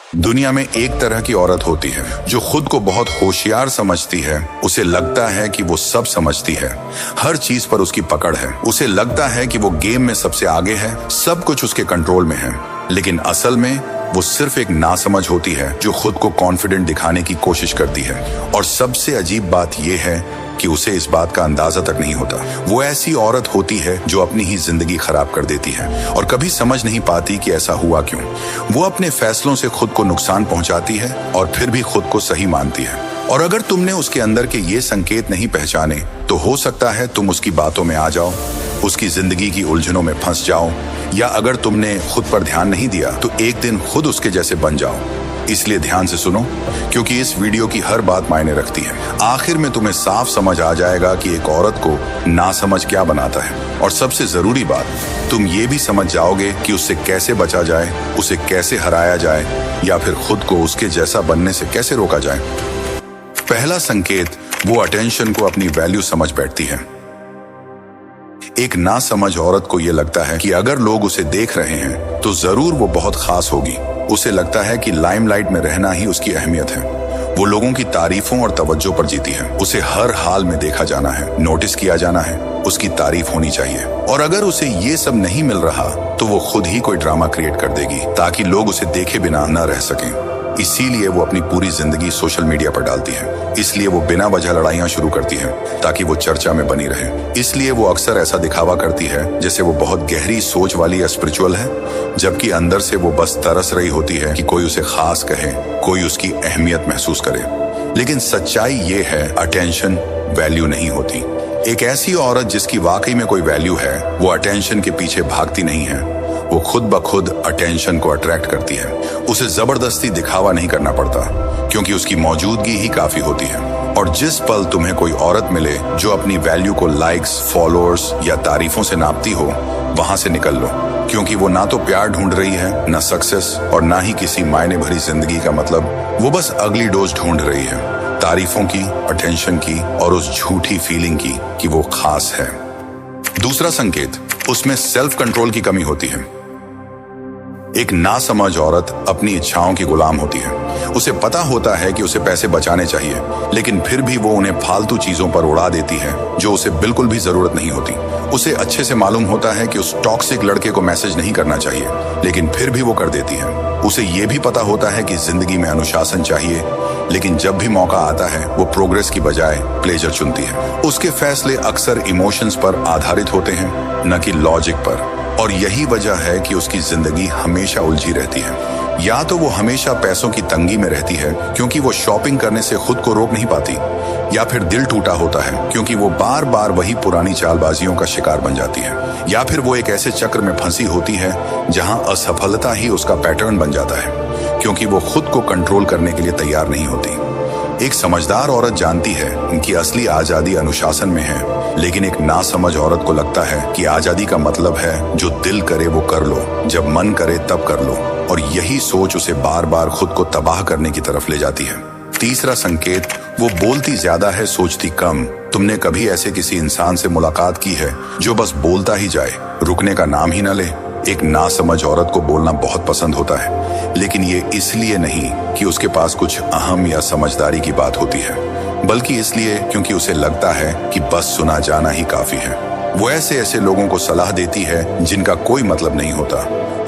दुनिया में एक तरह की औरत होती है जो खुद को बहुत होशियार समझती है। उसे लगता है कि वो सब समझती है, हर चीज पर उसकी पकड़ है। उसे लगता है कि वो गेम में सबसे आगे है, सब कुछ उसके कंट्रोल में है। लेकिन असल में वो सिर्फ एक नासमझ होती है जो खुद को कॉन्फिडेंट दिखाने की कोशिश करती है। और सबसे अजीब बात यह है कि उसे इस बात का अंदाजा तक नहीं होता। वो ऐसी औरत होती है जो अपनी ही जिंदगी खराब कर देती है और कभी समझ नहीं पाती कि ऐसा हुआ क्यों। वो अपने फैसलों से खुद को नुकसान पहुंचाती है और फिर भी खुद को सही मानती है। और अगर तुमने उसके अंदर के ये संकेत नहीं पहचाने तो हो सकता है तुम उसकी बातों में आ जाओ, उसकी जिंदगी की उलझनों में फंस जाओ, या अगर तुमने खुद पर ध्यान नहीं दिया तो एक दिन खुद उसके जैसे बन जाओ। इसलिए ध्यान से सुनो, क्योंकि इस वीडियो की हर बात मायने रखती है। आखिर में तुम्हें साफ समझ आ जाएगा कि एक औरत को नासमझ क्या बनाता है। और सबसे जरूरी बात, तुम ये भी समझ जाओगे कि उससे कैसे बचा जाए, उसे कैसे हराया जाए, या फिर खुद को उसके जैसा बनने से कैसे रोका जाए। पहला संकेत, वो अटेंशन को अपनी वैल्यू समझ बैठती है। एक नासमझ औरत को यह लगता है कि अगर लोग उसे देख रहे हैं तो जरूर वो बहुत खास होगी। उसे लगता है कि लाइमलाइट में रहना ही उसकी अहमियत है। वो लोगों की तारीफों और तवज्जो पर जीती है। उसे हर हाल में देखा जाना है, नोटिस किया जाना है, उसकी तारीफ होनी चाहिए। और अगर उसे ये सब नहीं मिल रहा तो वो खुद ही कोई ड्रामा क्रिएट कर देगी ताकि लोग उसे देखे बिना न रह सकें। इसीलिए वो अपनी पूरी जिंदगी सोशल मीडिया पर डालती है। इसलिए वो बिना वजह लड़ाइयां शुरू करती है ताकि वो चर्चा में बनी रहे। इसलिए वो अक्सर ऐसा दिखावा करती है जैसे वो बहुत गहरी सोच वाली या स्पिरिचुअल है, जबकि अंदर से वो बस तरस रही होती है कि कोई उसे खास कहे, कोई उसकी अहमियत महसूस करे। लेकिन सच्चाई ये है, अटेंशन वैल्यू नहीं होती। एक ऐसी औरत जिसकी वाकई में कोई वैल्यू है वो अटेंशन के पीछे भागती नहीं है। वो खुद ब खुद अटेंशन को अट्रैक्ट करती है। उसे जबरदस्ती दिखावा नहीं करना पड़ता क्योंकि उसकी मौजूदगी ही काफी होती है। और जिस पल तुम्हें कोई औरत मिले जो अपनी वैल्यू को लाइक्स, फॉलोअर्स या तारीफों से नापती हो, वहां से निकल लो, क्योंकि वो ना तो प्यार ढूंढ रही है, ना सक्सेस, और ना ही किसी मायने भरी जिंदगी का मतलब। वो बस अगली डोज ढूंढ रही है, तारीफों की, अटेंशन की और उस झूठी फीलिंग की कि वो खास है। दूसरा संकेत, उसमें सेल्फ कंट्रोल की कमी होती है। एक नासमझ औरत अपनी इच्छाओं की गुलाम होती है। उसे पता होता है कि उसे पैसे बचाने चाहिए, लेकिन फिर भी वो उन्हें फालतू चीजों पर उड़ा देती है जो उसे बिल्कुल भी जरूरत नहीं होती। उसे अच्छे से मालूम होता है कि उस टॉक्सिक लड़के को मैसेज नहीं करना चाहिए, लेकिन फिर भी वो कर देती है। उसे ये भी पता होता है कि जिंदगी में अनुशासन चाहिए, लेकिन जब भी मौका आता है वो प्रोग्रेस की बजाय प्लेजर चुनती है। उसके फैसले अक्सर इमोशंस पर आधारित होते हैं, न कि लॉजिक पर। और यही वजह है कि उसकी जिंदगी हमेशा उलझी रहती है। या तो वो हमेशा पैसों की तंगी में रहती है क्योंकि वो शॉपिंग करने से खुद को रोक नहीं पाती, या फिर दिल टूटा होता है क्योंकि वो बार बार वही पुरानी चालबाजियों का शिकार बन जाती है, या फिर वो एक ऐसे चक्र में फंसी होती है जहां असफलता ही उसका पैटर्न बन जाता है, क्योंकि वो खुद को कंट्रोल करने के लिए तैयार नहीं होती। एक समझदार औरत जानती है कि असली आजादी अनुशासन में है, लेकिन एक नासमझ औरत को लगता है कि आजादी का मतलब है जो दिल करे वो कर लो, जब मन करे तब कर लो। और यही सोच उसे बार बार खुद को तबाह करने की तरफ ले जाती है। तीसरा संकेत, वो बोलती ज्यादा है, सोचती कम। तुमने कभी ऐसे किसी इंसान से मुलाकात की है जो बस बोलता ही जाए, रुकने का नाम ही न ले? एक नासमझ औरत को बोलना बहुत पसंद होता है, लेकिन ये इसलिए नहीं कि उसके पास कुछ अहम या समझदारी की बात होती है, बल्कि इसलिए क्योंकि उसे लगता है कि बस सुना जाना ही काफी है। वो ऐसे ऐसे लोगों को सलाह देती है जिनका कोई मतलब नहीं होता,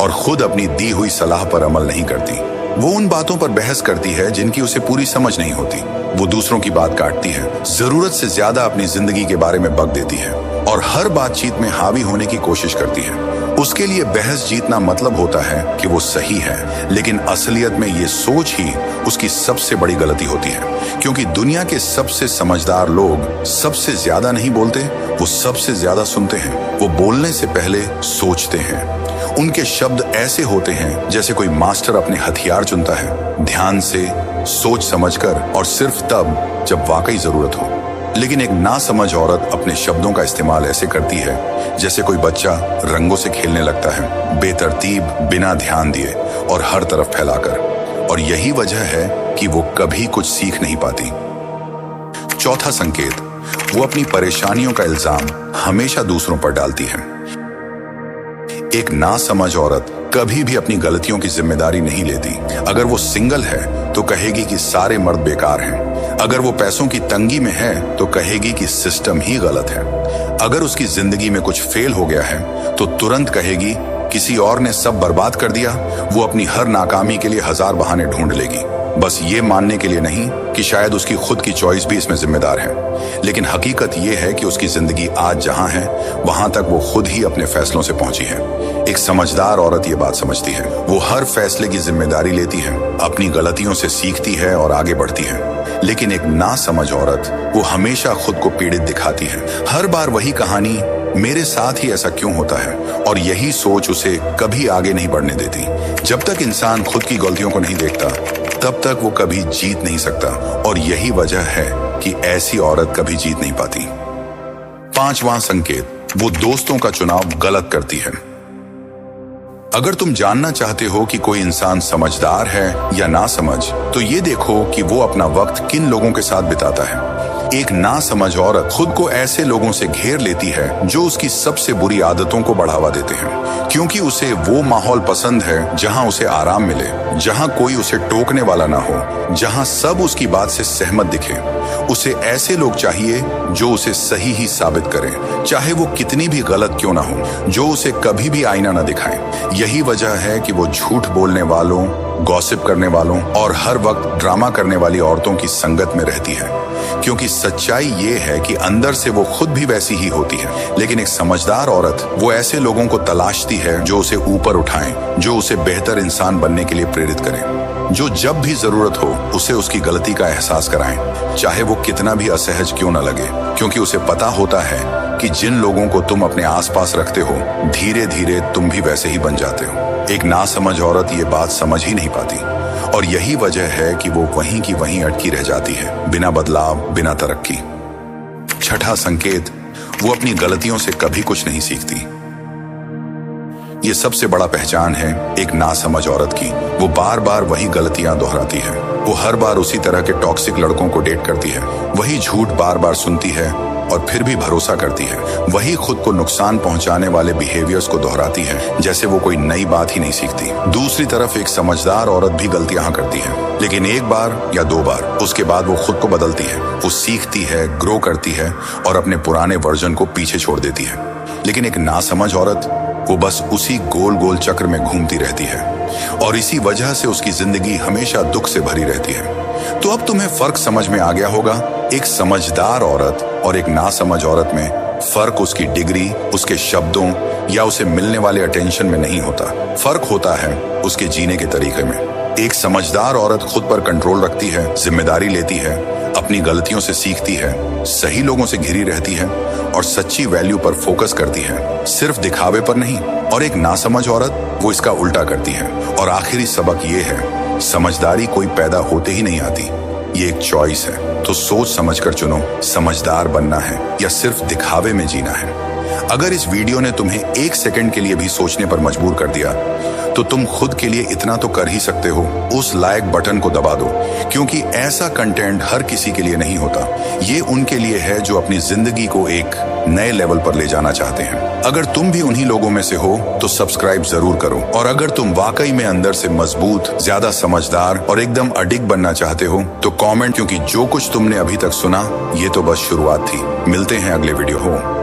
और खुद अपनी दी हुई सलाह पर अमल नहीं करती। वो उन बातों पर बहस करती है जिनकी उसे पूरी समझ नहीं होती। वो दूसरों की बात काटती है, जरूरत से ज्यादा अपनी जिंदगी के बारे में बक देती है, और हर बातचीत में हावी होने की कोशिश करती है। उसके लिए बहस जीतना मतलब होता है कि वो सही है, लेकिन असलियत में ये सोच ही उसकी सबसे बड़ी गलती होती है, क्योंकि दुनिया के सबसे समझदार लोग सबसे ज्यादा नहीं बोलते, वो सबसे ज्यादा सुनते हैं। वो बोलने से पहले सोचते हैं। उनके शब्द ऐसे होते हैं जैसे कोई मास्टर अपने हथियार चुनता है, ध्यान से, सोच समझकर, और सिर्फ तब जब वाकई जरूरत हो। लेकिन एक नासमझ औरत अपने शब्दों का इस्तेमाल ऐसे करती है जैसे कोई बच्चा रंगों से खेलने लगता है, बेतरतीब, बिना ध्यान दिए और हर तरफ फैलाकर। और यही वजह है कि वो कभी कुछ सीख नहीं पाती। चौथा संकेत, वो अपनी परेशानियों का इल्जाम हमेशा दूसरों पर डालती है। एक नासमझ औरत कभी भी अपनी गलतियों की जिम्मेदारी नहीं लेती। अगर वो सिंगल है तो कहेगी कि सारे मर्द बेकार हैं। अगर वो पैसों की तंगी में है तो कहेगी कि सिस्टम ही गलत है। अगर उसकी जिंदगी में कुछ फेल हो गया है तो तुरंत कहेगी किसी और ने सब बर्बाद कर दिया। वो अपनी हर नाकामी के लिए 1000 बहाने ढूंढ लेगी, बस ये मानने के लिए नहीं कि शायद उसकी खुद की चॉइस भी इसमें जिम्मेदार है। लेकिन हकीकत ये है कि उसकी जिंदगी आज जहां है वहां तक वो खुद ही अपने फैसलों से पहुंची है। एक समझदार औरत ये बात समझती है। वो हर फैसले की जिम्मेदारी लेती है, अपनी गलतियों से सीखती है और आगे बढ़ती है। लेकिन एक नासमझ औरत वो हमेशा खुद को पीड़ित दिखाती है। हर बार वही कहानी, मेरे साथ ही ऐसा क्यों होता है, और यही सोच उसे कभी आगे नहीं बढ़ने देती। जब तक इंसान खुद की गलतियों को नहीं देखता तब तक वो कभी जीत नहीं सकता, और यही वजह है कि ऐसी औरत कभी जीत नहीं पाती। 5वां संकेत, वो दोस्तों का चुनाव गलत करती है। अगर तुम जानना चाहते हो कि कोई इंसान समझदार है या नासमझ, तो ये देखो कि वो अपना वक्त किन लोगों के साथ बिताता है। एक नासमझ औरत खुद को ऐसे लोगों से घेर लेती है जो उसकी सबसे बुरी आदतों को बढ़ावा देते हैं, क्योंकि उसे वो माहौल पसंद है जहां उसे आराम मिले, जहां कोई उसे टोकने वाला ना हो, जहां सब उसकी बात से सहमत दिखे। उसे ऐसे लोग चाहिए जो उसे सही ही साबित करें, चाहे वो कितनी भी गलत क्यों ना हो, जो उसे कभी भी आईना ना दिखाएं। यही वजह है कि वो झूठ बोलने वालों, गॉसिप करने वालों और हर वक्त ड्रामा करने वाली औरतों की संगत में रहती है, क्योंकि सच्चाई ये है कि अंदर से वो खुद भी वैसी ही होती है। लेकिन एक समझदार औरत वो ऐसे लोगों को तलाशती है जो उसे ऊपर उठाएं, जो उसे बेहतर इंसान बनने के लिए प्रेरित करें, जो जब भी जरूरत हो उसे उसकी गलती का एहसास कराएं, चाहे वो कितना भी असहज क्यों न लगे, क्योंकि उसे पता होता है कि जिन लोगों को तुम अपने आसपास रखते हो धीरे धीरे तुम भी वैसे ही बन जाते हो। एक नासमझ औरत ये बात समझ ही नहीं पाती, और यही वजह है कि वो वहीं की वहीं अटकी रह जाती है, बिना बदलाव, बिना तरक्की। 6ठा संकेत, वो अपनी गलतियों से कभी कुछ नहीं सीखती। ये सबसे बड़ा पहचान है एक नासमझ औरत की। वो बार बार वही गलतियां दोहराती है। वो हर बार उसी तरह के टॉक्सिक लड़कों को डेट करती है, वही झूठ बार बार सुनती है और फिर भी भरोसा करती है, वही खुद को नुकसान पहुंचाने वाले बिहेवियर्स को दोहराती है, जैसे वो कोई नई बात ही नहीं सीखती। दूसरी तरफ एक समझदार औरत भी गलतियां करती है, लेकिन एक बार या 2 बार, उसके बाद वो खुद को बदलती है, वो सीखती है, ग्रो करती है और अपने पुराने वर्जन को पीछे छोड़ देती है। लेकिन एक नासमझ औरत वो बस उसी गोल गोल चक्र में घूमती रहती है, और इसी वजह से उसकी जिंदगी हमेशा दुख से भरी रहती है। तो अब तुम्हें फर्क समझ में आ गया होगा। एक समझदार औरत और एक नासमझ औरत में फर्क उसकी डिग्री, उसके शब्दों या उसे मिलने वाले अटेंशन में नहीं होता। फर्क होता है उसके जीने के तरीके में। एक समझदार औरत खुद पर कंट्रोल रखती है, जिम्मेदारी लेती है, अपनी गलतियों से सीखती है, सही लोगों से घिरी रहती है और सच्ची वैल्यू पर फोकस करती है, सिर्फ दिखावे पर नहीं। और एक नासमझ औरत वो इसका उल्टा करती है। और आखिरी सबक ये है, समझदारी कोई पैदा होते ही नहीं आती, ये एक चॉइस है। तो सोच समझकर चुनो, समझदार बनना है या सिर्फ दिखावे में जीना है। अगर इस वीडियो ने तुम्हें 1 सेकंड के लिए भी सोचने पर मजबूर कर दिया तो तुम खुद के लिए इतना तो कर ही सकते हो, उस लाइक बटन को दबा दो, क्योंकि ऐसा कंटेंट हर किसी के लिए नहीं होता। ये उनके लिए है जो अपनी जिंदगी को एक नए लेवल पर ले जाना चाहते हैं। अगर तुम भी उन्हीं लोगों में से हो तो सब्सक्राइब जरूर करो। और अगर तुम वाकई में अंदर से मजबूत, ज्यादा समझदार और एकदम अडिग बनना चाहते हो तो कमेंट, क्योंकि जो कुछ तुमने अभी तक सुना ये तो बस शुरुआत थी। मिलते हैं अगले वीडियो हो।